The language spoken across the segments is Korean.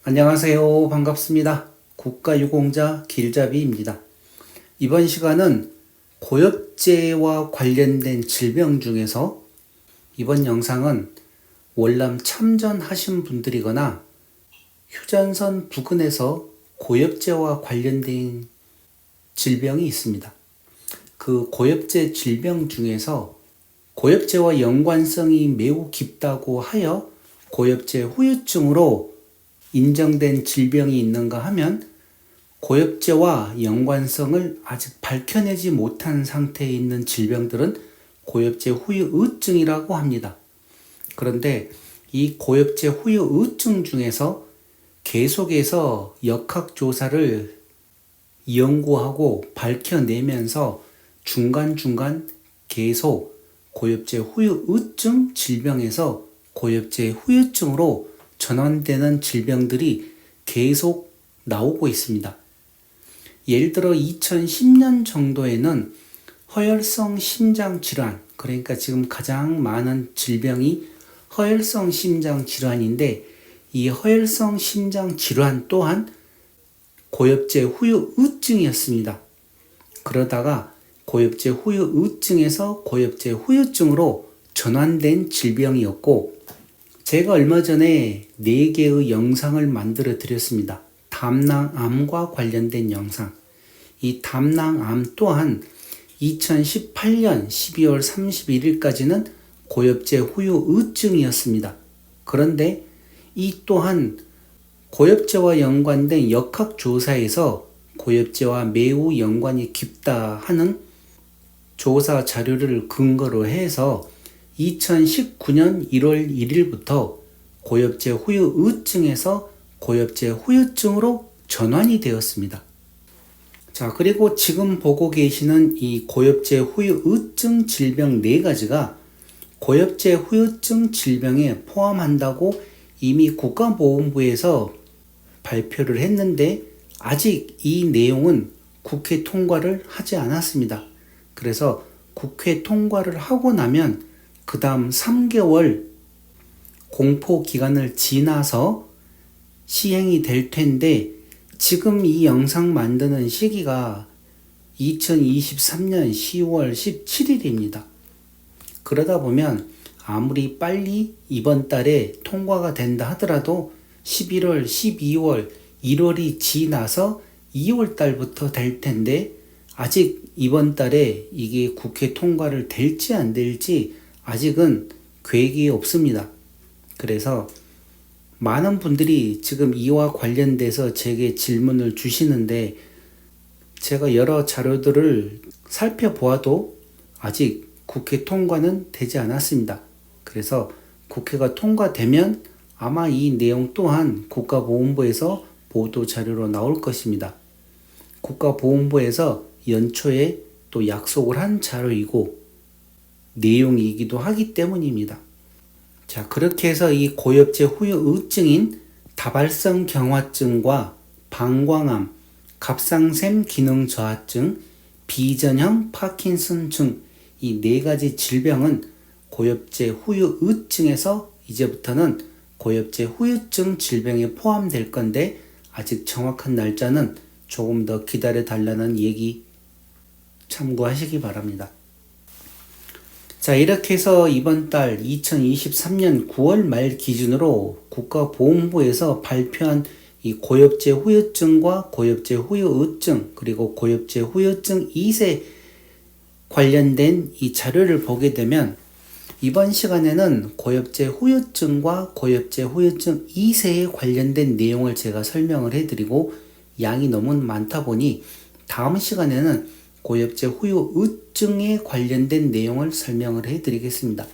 안녕하세요. 반갑습니다. 국가유공자 길잡이입니다. 이번 시간은 고엽제와 관련된 질병 중에서 이번 영상은 월남 참전하신 분들이거나 휴전선 부근에서 고엽제와 관련된 질병이 있습니다. 그 고엽제 질병 중에서 고엽제와 연관성이 매우 깊다고 하여 고엽제 후유증으로 인정된 질병이 있는가 하면 고엽제와 연관성을 아직 밝혀내지 못한 상태에 있는 질병들은 고엽제 후유증이라고 합니다. 그런데 이 고엽제 후유증 중에서 계속해서 역학조사를 연구하고 밝혀내면서 중간중간 계속 고엽제 후유증 질병에서 고엽제 후유증으로 전환되는 질병들이 계속 나오고 있습니다. 예를 들어 2010년 정도에는 허혈성 심장 질환, 그러니까 지금 가장 많은 질병이 허혈성 심장 질환인데 이 허혈성 심장 질환 또한 고엽제 후유증이었습니다. 그러다가 고엽제 후유증에서 고엽제 후유증으로 전환된 질병이었고, 제가 얼마 전에 4개의 영상을 만들어 드렸습니다. 담낭암과 관련된 영상. 이 담낭암 또한 2018년 12월 31일까지는 고엽제 후유증이었습니다. 그런데 이 또한 고엽제와 연관된 역학조사에서 고엽제와 매우 연관이 깊다 하는 조사 자료를 근거로 해서 2019년 1월 1일부터 고엽제 후유증에서 고엽제 후유증으로 전환이 되었습니다. 자, 그리고 지금 보고 계시는 이 고엽제 후유증 질병 4가지가 고엽제 후유증 질병에 포함한다고 이미 국가보건부에서 발표를 했는데 아직 이 내용은 국회 통과를 하지 않았습니다. 그래서 국회 통과를 하고 나면 그 다음 3개월 공포 기간을 지나서 시행이 될 텐데 지금 이 영상 만드는 시기가 2023년 10월 17일입니다. 그러다 보면 아무리 빨리 이번 달에 통과가 된다 하더라도 11월, 12월, 1월이 지나서 2월 달부터 될 텐데 아직 이번 달에 이게 국회 통과를 될지 안 될지 아직은 계획이 없습니다. 그래서 많은 분들이 지금 이와 관련돼서 제게 질문을 주시는데 제가 여러 자료들을 살펴보아도 아직 국회 통과는 되지 않았습니다. 그래서 국회가 통과되면 아마 이 내용 또한 국가보건부에서 보도 자료로 나올 것입니다. 국가보건부에서 연초에 또 약속을 한 자료이고 내용이기도 하기 때문입니다. 자, 그렇게 해서 이 고엽제 후유증인 다발성 경화증과 방광암, 갑상샘 기능 저하증, 비전형 파킨슨증 이 4가지 질병은 고엽제 후유증에서 이제부터는 고엽제 후유증 질병에 포함될 건데 아직 정확한 날짜는 조금 더 기다려 달라는 얘기 참고하시기 바랍니다. 자, 이렇게 해서 이번 달 2023년 9월 말 기준으로 국가보건부에서 발표한 이 고엽제 후유증과 고엽제 후유증 그리고 고엽제 후유증 2세 관련된 이 자료를 보게 되면 이번 시간에는 고엽제 후유증과 고엽제 후유증 2세에 관련된 내용을 제가 설명을 해드리고 양이 너무 많다 보니 다음 시간에는 고엽제 후유증에 관련된 내용을 설명을 해드리겠습니다.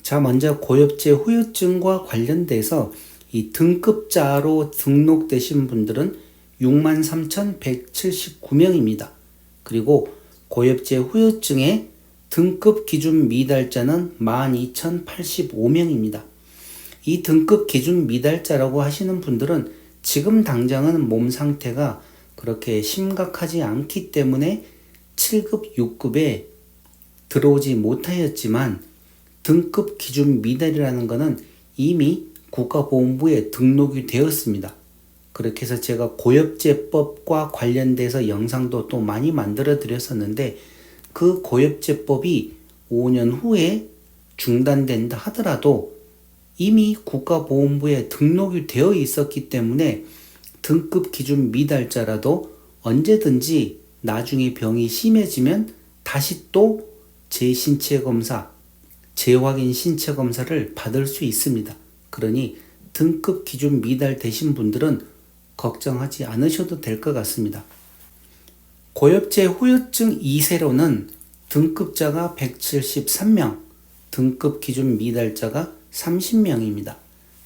자, 먼저 고엽제 후유증과 관련돼서 이 등급자로 등록되신 분들은 63,179명입니다. 그리고 고엽제 후유증의 등급 기준 미달자는 12,085명입니다. 이 등급 기준 미달자라고 하시는 분들은 지금 당장은 몸 상태가 그렇게 심각하지 않기 때문에 7급, 6급에 들어오지 못하였지만 등급 기준 미달이라는 것은 이미 국가보험부에 등록이 되었습니다. 그렇게 해서 제가 고엽제법과 관련돼서 영상도 또 많이 만들어 드렸었는데, 그 고엽제법이 5년 후에 중단된다 하더라도 이미 국가보험부에 등록이 되어 있었기 때문에 등급 기준 미달자라도 언제든지 나중에 병이 심해지면 다시 또 재신체 검사, 재확인 신체 검사를 받을 수 있습니다. 그러니 등급 기준 미달되신 분들은 걱정하지 않으셔도 될 것 같습니다. 고엽제 후유증 2세로는 등급자가 173명, 등급 기준 미달자가 30명입니다.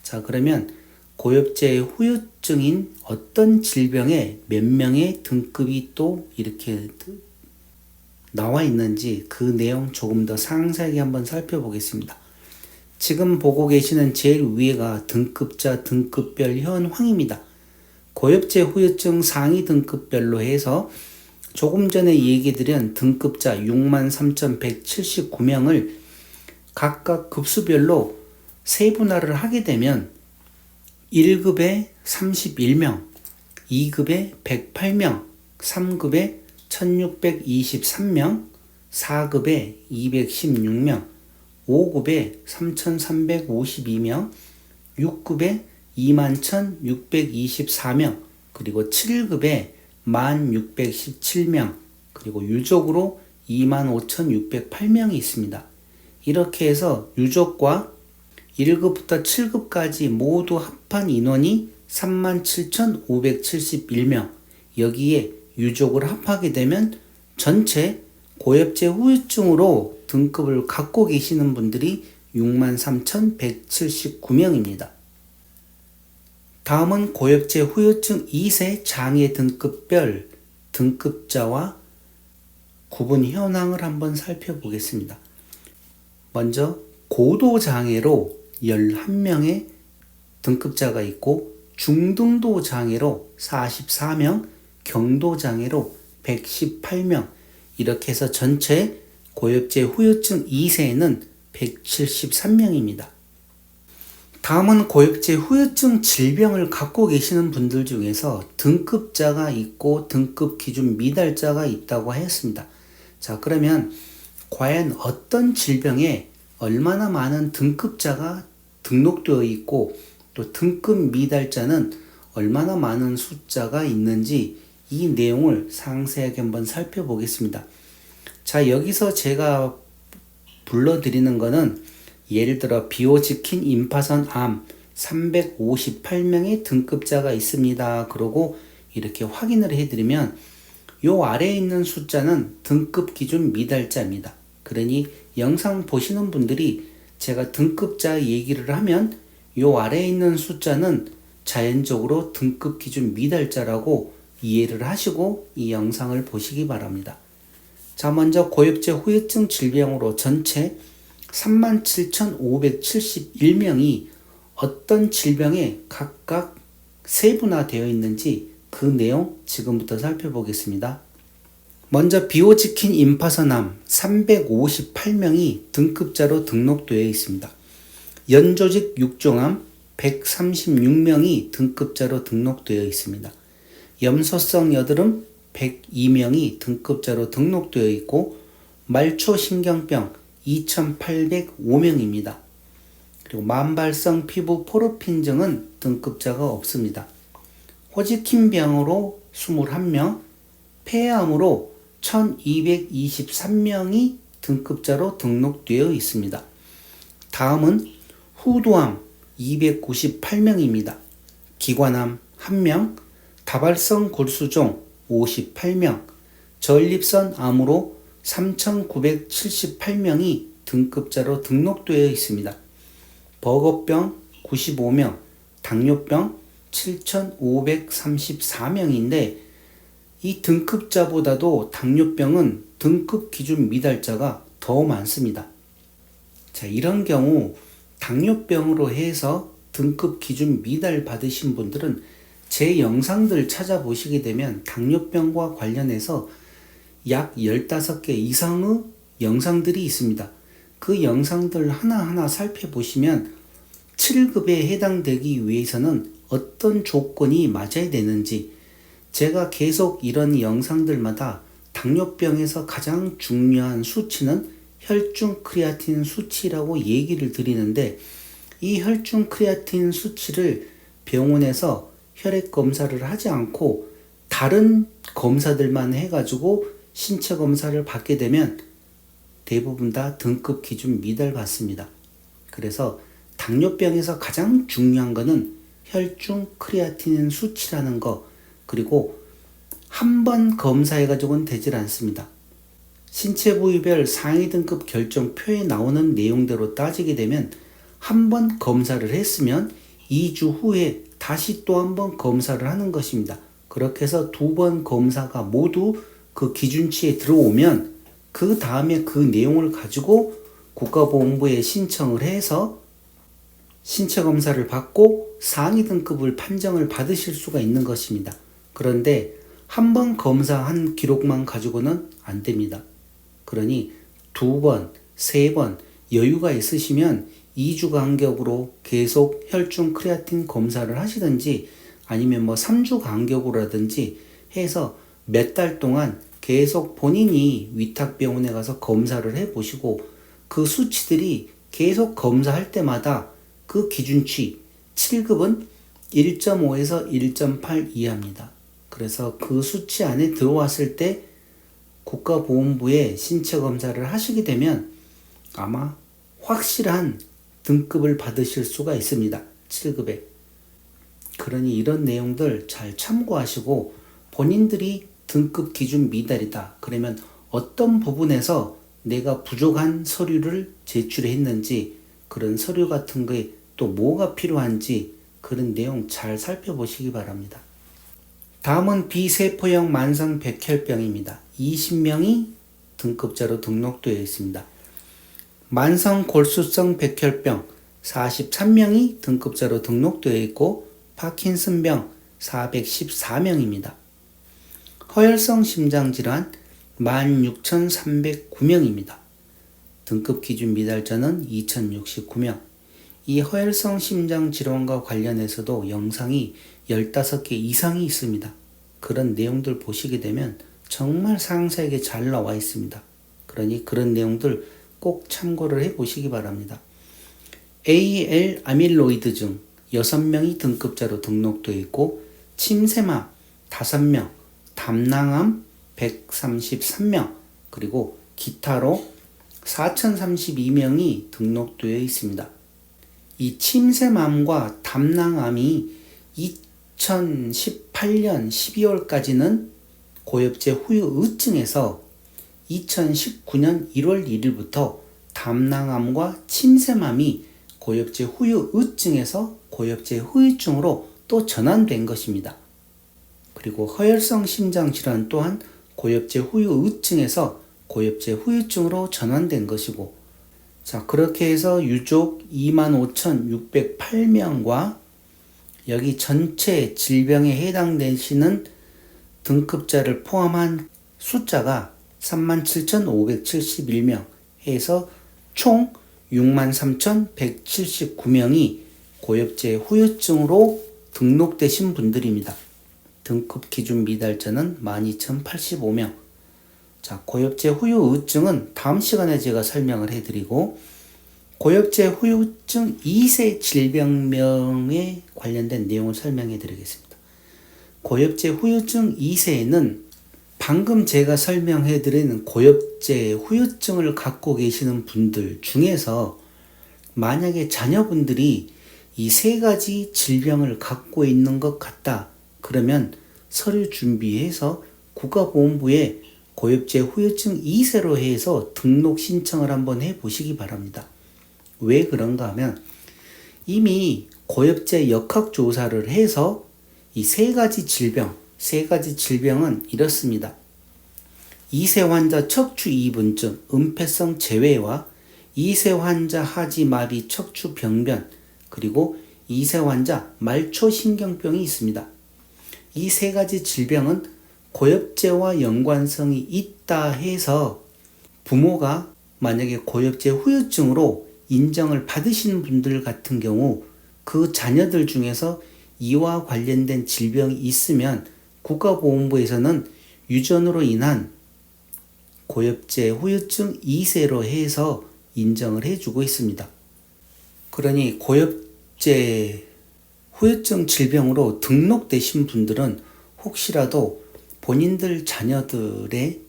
자, 그러면 고엽제 후유증인 어떤 질병에 몇 명의 등급이 또 이렇게 나와 있는지 그 내용 조금 더 상세하게 한번 살펴보겠습니다. 지금 보고 계시는 제일 위에가 등급자 등급별 현황입니다. 고엽제 후유증 상위 등급별로 해서 조금 전에 얘기드린 등급자 63,179명을 각각 급수별로 세분화를 하게 되면 1급에 31명, 2급에 108명, 3급에 1623명, 4급에 216명, 5급에 3352명, 6급에 21,624명, 그리고 7급에 1,617명, 그리고 유족으로 25,608명이 있습니다. 이렇게 해서 유족과 1급부터 7급까지 모두 합한 인원이 37,571명, 여기에 유족을 합하게 되면 전체 고엽제 후유증으로 등급을 갖고 계시는 분들이 63,179명입니다. 다음은 고엽제 후유증 2세 장애 등급별 등급자와 구분 현황을 한번 살펴보겠습니다. 먼저 고도장애로 11명의 등급자가 있고, 중등도 장애로 44명, 경도장애로 118명, 이렇게 해서 전체 고엽제 후유증 2세에는 173명입니다. 다음은 고엽제 후유증 질병을 갖고 계시는 분들 중에서 등급자가 있고 등급 기준 미달자가 있다고 하였습니다. 자, 그러면 과연 어떤 질병에 얼마나 많은 등급자가 등록되어 있고 또 등급 미달자는 얼마나 많은 숫자가 있는지 이 내용을 상세하게 한번 살펴보겠습니다. 자, 여기서 제가 불러드리는 거는 예를 들어 비오지킨 임파선 암 358명의 등급자가 있습니다. 그러고 이렇게 확인을 해드리면 요 아래에 있는 숫자는 등급 기준 미달자입니다. 그러니 영상 보시는 분들이 제가 등급자 얘기를 하면 요 아래에 있는 숫자는 자연적으로 등급 기준 미달자라고 이해를 하시고 이 영상을 보시기 바랍니다. 자, 먼저 고엽제 후유증 질병으로 전체 37,571명이 어떤 질병에 각각 세분화되어 있는지 그 내용 지금부터 살펴보겠습니다. 먼저 비오지킨 임파선암 358명이 등급자로 등록되어 있습니다. 연조직 육종암 136명이 등급자로 등록되어 있습니다. 염소성 여드름 102명이 등급자로 등록되어 있고, 말초신경병 2,805명입니다. 그리고 만발성 피부 포르핀증은 등급자가 없습니다. 호지킨병으로 21명, 폐암으로 1,223명이 등급자로 등록되어 있습니다. 다음은 후두암 298명입니다. 기관암 1명, 다발성 골수종 58명, 전립선 암으로 3,978명이 등급자로 등록되어 있습니다. 버거병 95명, 당뇨병 7,534명인데 이 등급자보다도 당뇨병은 등급 기준 미달자가 더 많습니다. 자, 이런 경우 당뇨병으로 해서 등급 기준 미달 받으신 분들은 제 영상들 찾아보시게 되면 당뇨병과 관련해서 약 15개 이상의 영상들이 있습니다. 그 영상들 하나하나 살펴보시면 7급에 해당되기 위해서는 어떤 조건이 맞아야 되는지 제가 계속 이런 영상들마다 당뇨병에서 가장 중요한 수치는 혈중 크레아틴 수치라고 얘기를 드리는데, 이 혈중 크레아틴 수치를 병원에서 혈액 검사를 하지 않고 다른 검사들만 해가지고 신체 검사를 받게 되면 대부분 다 등급 기준 미달 받습니다. 그래서 당뇨병에서 가장 중요한 거는 혈중 크레아틴 수치라는 거, 그리고 한 번 검사해가지고는 되질 않습니다. 신체 부위별 상위 등급 결정표에 나오는 내용대로 따지게 되면 한 번 검사를 했으면 2주 후에 다시 또 한 번 검사를 하는 것입니다. 그렇게 해서 2번 검사가 모두 그 기준치에 들어오면 그 다음에 그 내용을 가지고 국가보건부에 신청을 해서 신체 검사를 받고 상위 등급을 판정을 받으실 수가 있는 것입니다. 그런데 한 번 검사한 기록만 가지고는 안 됩니다. 그러니 2번, 3번 여유가 있으시면 2주 간격으로 계속 혈중 크레아틴 검사를 하시든지 아니면 3주 간격으로라든지 해서 몇 달 동안 계속 본인이 위탁병원에 가서 검사를 해보시고 그 수치들이 계속 검사할 때마다 그 기준치 7급은 1.5에서 1.8 이하입니다. 그래서 그 수치 안에 들어왔을 때 국가보건부에 신체 검사를 하시게 되면 아마 확실한 등급을 받으실 수가 있습니다. 7급에. 그러니 이런 내용들 잘 참고하시고 본인들이 등급 기준 미달이다. 그러면 어떤 부분에서 내가 부족한 서류를 제출했는지, 그런 서류 같은 거에 또 뭐가 필요한지 그런 내용 잘 살펴보시기 바랍니다. 다음은 비세포형 만성 백혈병입니다. 20명이 등급자로 등록되어 있습니다. 만성 골수성 백혈병 43명이 등급자로 등록되어 있고 파킨슨병 414명입니다. 허혈성 심장질환 16,309명입니다. 등급 기준 미달자는 2,069명. 이 허혈성 심장질환과 관련해서도 영상이 15개 이상이 있습니다. 그런 내용들 보시게 되면 정말 상세하게 잘 나와 있습니다. 그러니 그런 내용들 꼭 참고를 해 보시기 바랍니다. AL 아밀로이드증 6명이 등급자로 등록되어 있고 침샘암 5명, 담낭암 133명, 그리고 기타로 4,032명이 등록되어 있습니다. 이 침샘암과 담낭암이 2018년 12월까지는 고엽제 후유증에서 2019년 1월 1일부터 담낭암과 침샘암이 고엽제 후유증에서 고엽제 후유증으로 또 전환된 것입니다. 그리고 허혈성 심장질환 또한 고엽제 후유증에서 고엽제 후유증으로 전환된 것이고, 자, 그렇게 해서 유족 25,608명과 여기 전체 질병에 해당되시는 등급자를 포함한 숫자가 37,571명 해서 총 63,179명이 고엽제 후유증으로 등록되신 분들입니다. 등급 기준 미달자는 12,085명. 자, 고엽제 후유증은 다음 시간에 제가 설명을 해드리고, 고엽제 후유증 2세 질병명에 관련된 내용을 설명해 드리겠습니다. 고엽제 후유증 2세에는 방금 제가 설명해 드린 고엽제 후유증을 갖고 계시는 분들 중에서 만약에 자녀분들이 이 3가지 질병을 갖고 있는 것 같다. 그러면 서류 준비해서 국가보건부에 고엽제 후유증 2세로 해서 등록 신청을 한번 해 보시기 바랍니다. 왜 그런가 하면 이미 고엽제 역학조사를 해서 이 3가지 질병은 이렇습니다. 2세 환자 척추 이분증, 은폐성 재외와 2세 환자 하지마비 척추 병변, 그리고 2세 환자 말초신경병이 있습니다. 이 3가지 질병은 고엽제와 연관성이 있다 해서 부모가 만약에 고엽제 후유증으로 인정을 받으신 분들 같은 경우 그 자녀들 중에서 이와 관련된 질병이 있으면 국가보건부에서는 유전으로 인한 고엽제 후유증 2세로 해서 인정을 해주고 있습니다. 그러니 고엽제 후유증 질병으로 등록되신 분들은 혹시라도 본인들 자녀들의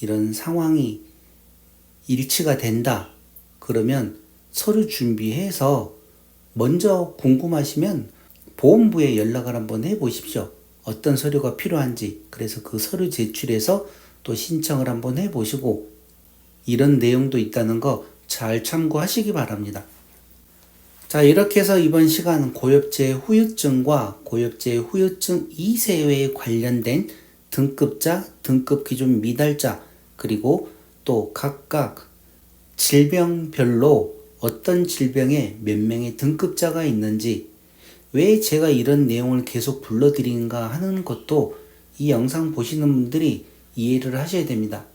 이런 상황이 일치가 된다 그러면 서류 준비해서 먼저 궁금하시면 보험부에 연락을 한번 해보십시오. 어떤 서류가 필요한지. 그래서 그 서류 제출해서 또 신청을 한번 해보시고 이런 내용도 있다는 거 잘 참고하시기 바랍니다. 자, 이렇게 해서 이번 시간 고엽제 후유증과 고엽제 후유증 2세에 관련된 등급자, 등급기준 미달자, 그리고 또 각각 질병별로 어떤 질병에 몇 명의 등급자가 있는지, 왜 제가 이런 내용을 계속 불러드리는가 하는 것도 이 영상 보시는 분들이 이해를 하셔야 됩니다.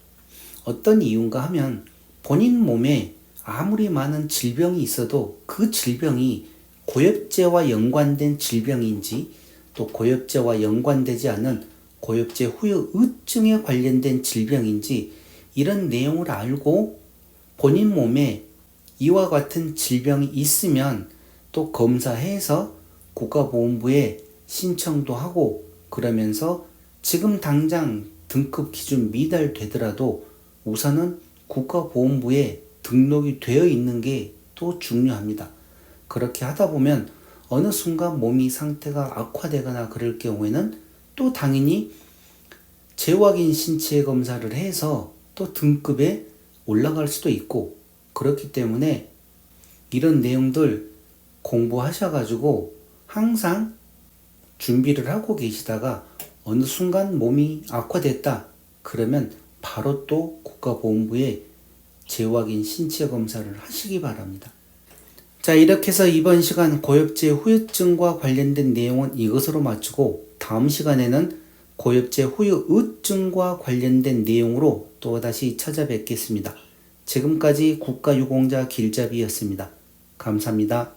어떤 이유인가 하면 본인 몸에 아무리 많은 질병이 있어도 그 질병이 고엽제와 연관된 질병인지 또 고엽제와 연관되지 않은 고엽제 후유증에 관련된 질병인지 이런 내용을 알고 본인 몸에 이와 같은 질병이 있으면 또 검사해서 국가보건부에 신청도 하고 그러면서 지금 당장 등급 기준 미달되더라도 우선은 국가보건부에 등록이 되어 있는 게 또 중요합니다. 그렇게 하다 보면 어느 순간 몸이 상태가 악화되거나 그럴 경우에는 또 당연히 재확인 신체 검사를 해서 또 등급에 올라갈 수도 있고 그렇기 때문에 이런 내용들 공부하셔가지고 항상 준비를 하고 계시다가 어느 순간 몸이 악화됐다 그러면 바로 또 국가보건부에 재확인 신체 검사를 하시기 바랍니다. 자, 이렇게 해서 이번 시간 고엽제 후유증과 관련된 내용은 이것으로 마치고 다음 시간에는 고엽제 후유증과 관련된 내용으로 또 다시 찾아뵙겠습니다. 지금까지 국가유공자 길잡이였습니다. 감사합니다.